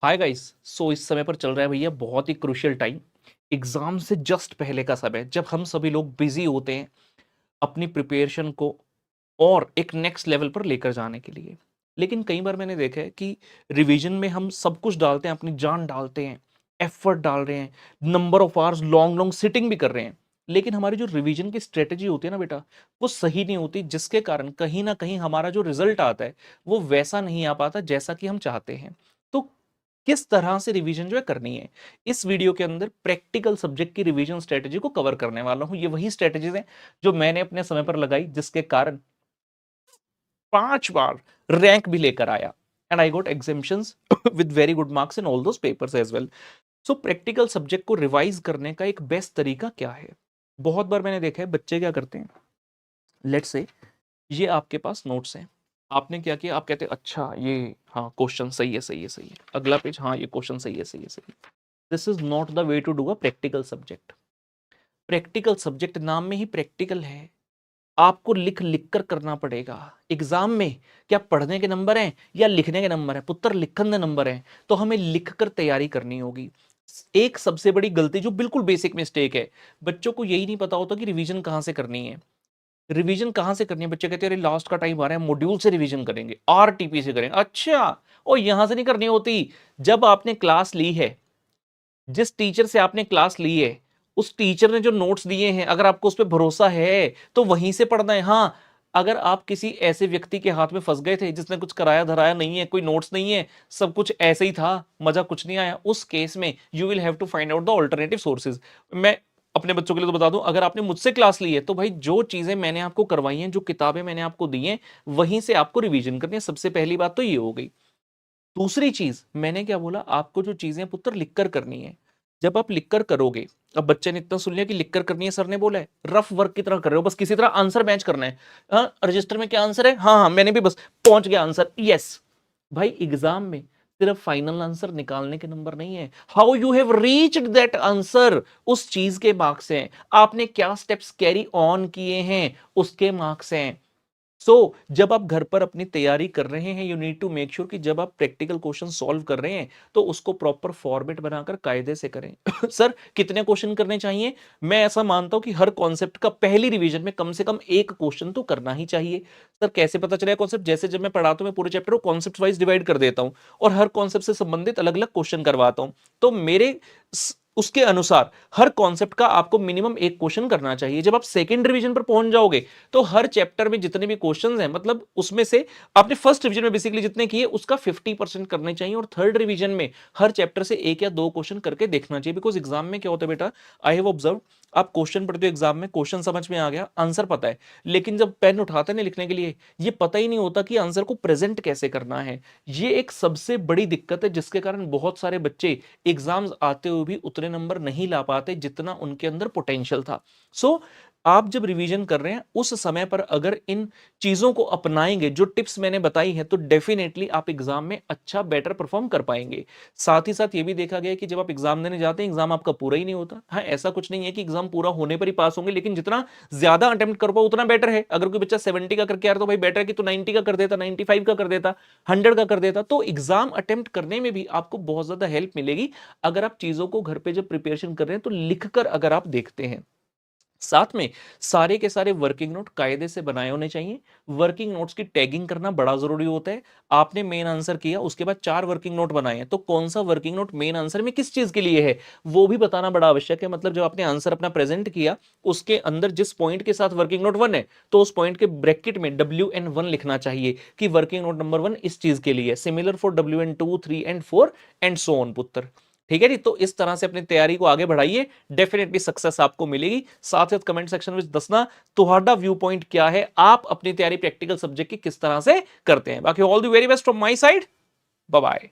Hi guys. सो इस समय पर चल रहा है भैया बहुत ही क्रूशियल टाइम, एग्जाम से जस्ट पहले का समय जब हम सभी लोग बिजी होते हैं अपनी प्रिपरेशन को और एक नेक्स्ट लेवल पर लेकर जाने के लिए। लेकिन कई बार मैंने देखा है कि रिवीजन में हम सब कुछ डालते हैं, अपनी जान डालते हैं, एफर्ट डाल रहे हैं, number of hours long long sitting भी कर रहे हैं। लेकिन हमारी जो रिवीजन की स्ट्रेटेजी होती है ना बेटा, वो सही नहीं होती, जिसके कारण कहीं ना कहीं हमारा जो रिजल्ट आता है वो वैसा नहीं आ पाता जैसा कि हम चाहते हैं। तो किस तरह से रिवीजन जो है करनी है, इस वीडियो के अंदर प्रैक्टिकल सब्जेक्ट की रिवीजन स्ट्रेटेजी को कवर करने वाला हूं। ये वही स्ट्रेटेजीज हैं जो मैंने अपने समय पर लगाई, जिसके कारण 5 बार रैंक भी लेकर आया and I got examinations with very good marks in all those papers as well. So practical subject को रिवाइज करने का एक बेस्ट तरीका क्या है? बहुत बार मैंने देखा है बच्चे क्या करते हैं, लेट्स से ये आपके पास नोट्स हैं, आपने क्या किया, आप कहते हैं अच्छा ये हाँ क्वेश्चन सही है सही है सही है, अगला पेज हाँ ये क्वेश्चन सही है सही है सही है। This is not the way to do a practical subject. Practical subject नाम में ही प्रैक्टिकल है, आपको लिख लिख कर करना पड़ेगा। एग्जाम में क्या पढ़ने के नंबर हैं या लिखने के नंबर हैं? पुत्र लिखने के नंबर हैं, तो हमें लिख कर तैयारी करनी होगी। एक सबसे बड़ी गलती जो बिल्कुल बेसिक मिस्टेक है, बच्चों को यही नहीं पता होता कि रिवीजन कहां से करनी है। रिवीजन कहां से करनी है? बच्चे कहते हैं अरे लास्ट का टाइम आ रहा है, मॉड्यूल से रिवीजन करेंगे, आरटीपी से करेंगे। अच्छा, और यहां से नहीं करनी होती। जब आपने क्लास ली है, जिस टीचर से आपने क्लास ली है, उस टीचर ने जो नोट्स दिए हैं, अगर आपको उस पर भरोसा है तो वहीं से पढ़ना है। हाँ, अगर आप किसी ऐसे व्यक्ति के हाथ में फंस गए थे जिसने कुछ कराया धराया नहीं है, कोई नोट्स नहीं है, सब कुछ ऐसे ही था, मजा कुछ नहीं आया, उस केस में you will have to find out the alternative sources. मैं अपने बच्चों के लिए तो बता दूं, अगर आपने मुझसे क्लास ली है तो भाई जो चीजें मैंने आपको करवाई हैं, जो किताबें मैंने आपको दी हैं, वहीं से आपको रिवीजन करनी है। सबसे पहली बात तो ये हो गई। दूसरी चीज मैंने क्या बोला, आपको जो चीजें पुत्र लिखकर करनी है। जब आप लिखकर करोगे, अब बच्चे ने इतना सुन लिया कि लिखकर करनी है, सर ने बोला है रफ वर्क की तरह कर रहे हो, बस किसी तरह आंसर मैच करना है। हाँ, रजिस्टर में क्या आंसर है, हाँ हाँ मैंने भी बस पहुंच गया आंसर, यस। भाई एग्जाम में सिर्फ फाइनल आंसर निकालने के नंबर नहीं है, how you have reached that answer, उस चीज के मार्क्स हैं। आपने क्या स्टेप्स कैरी ऑन किए हैं, उसके मार्क्स हैं। जब आप घर पर अपनी तैयारी कर रहे हैं, you need to make sure कि जब आप प्रैक्टिकल क्वेश्चन सॉल्व कर रहे हैं तो उसको प्रॉपर फॉर्मेट बनाकर कायदे से करें। सर कितने क्वेश्चन करने चाहिए? मैं ऐसा मानता हूं कि हर कॉन्सेप्ट का पहली रिवीजन में कम से कम एक क्वेश्चन तो करना ही चाहिए। सर कैसे पता चलेगा कॉन्सेप्ट? जैसे जब मैं पढ़ाता हूं, मैं पूरे चैप्टर को कॉन्सेप्ट वाइज डिवाइड कर देता हूं और हर कॉन्सेप्ट से संबंधित अलग अलग क्वेश्चन करवाता हूं। तो मेरे उसके अनुसार हर कॉन्सेप्ट का आपको मिनिमम एक क्वेश्चन करना चाहिए। जब आप सेकंड रिवीजन पर पहुंच जाओगे तो हर चैप्टर में जितने भी क्वेश्चंस हैं, मतलब उसमें से आपने फर्स्ट रिवीजन में बेसिकली जितने किए उसका 50% करने चाहिए, और थर्ड रिवीजन में हर चैप्टर से एक या दो क्वेश्चन करके देखना चाहिए। बिकॉज एग्जाम में क्या होता है बेटा, आई हैव ऑब्जर्व, आप क्वेश्चन पढ़ते हो एग्जाम में, क्वेश्चन समझ में आ गया, आंसर पता है, लेकिन जब पेन उठाते हैं ना लिखने के लिए, ये पता ही नहीं होता कि आंसर को प्रेजेंट कैसे करना है। ये एक सबसे बड़ी दिक्कत है, जिसके कारण बहुत सारे बच्चे एग्जाम्स आते हुए भी उतने नंबर नहीं ला पाते जितना उनके अंदर पोटेंशियल था। सो आप जब रिवीजन कर रहे हैं उस समय पर अगर इन चीजों को अपनाएंगे, जो टिप्स मैंने बताई है, तो डेफिनेटली आप एग्जाम में अच्छा बेटर परफॉर्म कर पाएंगे। साथ ही साथ ये भी देखा गया कि जब आप एग्जाम देने जाते हैं, एग्जाम आपका पूरा ही नहीं होता। हाँ, ऐसा कुछ नहीं है कि एग्जाम पूरा होने पर ही पास होंगे, लेकिन जितना ज्यादा अटेम्प्ट कर पाओ उतना बेटर है। अगर कोई बच्चा 70 का करके आ रहा तो भाई बेटर है कि तो 90 का कर देता, 95 का कर देता, 100 का कर देता। तो एग्जाम अटेम्प्ट करने में भी आपको बहुत ज्यादा हेल्प मिलेगी अगर आप चीजों को घर पे जब प्रिपरेशन कर रहे हैं तो लिखकर अगर आप देखते हैं। साथ में सारे के सारे वर्किंग नोट कायदे से बनाए होने चाहिए। वर्किंग नोट्स की टैगिंग करना बड़ा जरूरी होता है। आपने मेन आंसर किया, उसके बाद 4 वर्किंग नोट बनाए हैं, तो कौन सा वर्किंग नोट मेन आंसर में किस चीज के लिए है वो भी बताना बड़ा आवश्यक है। मतलब जब आपने आंसर अपना प्रेजेंट किया, उसके अंदर जिस पॉइंट के साथ वर्किंग नोट 1 है, तो उस पॉइंट के ब्रैकेट में WN1 लिखना चाहिए कि वर्किंग नोट नंबर 1 इस चीज के लिए, similar for WN2, 3 and 4 and so on पुत्र। ठीक है जी, तो इस तरह से अपनी तैयारी को आगे बढ़ाइए, डेफिनेटली सक्सेस आपको मिलेगी। साथ ही कमेंट सेक्शन में दसना तुम्हारा व्यू पॉइंट क्या है, आप अपनी तैयारी प्रैक्टिकल सब्जेक्ट की किस तरह से करते हैं। बाकी all the very best from my side, bye bye.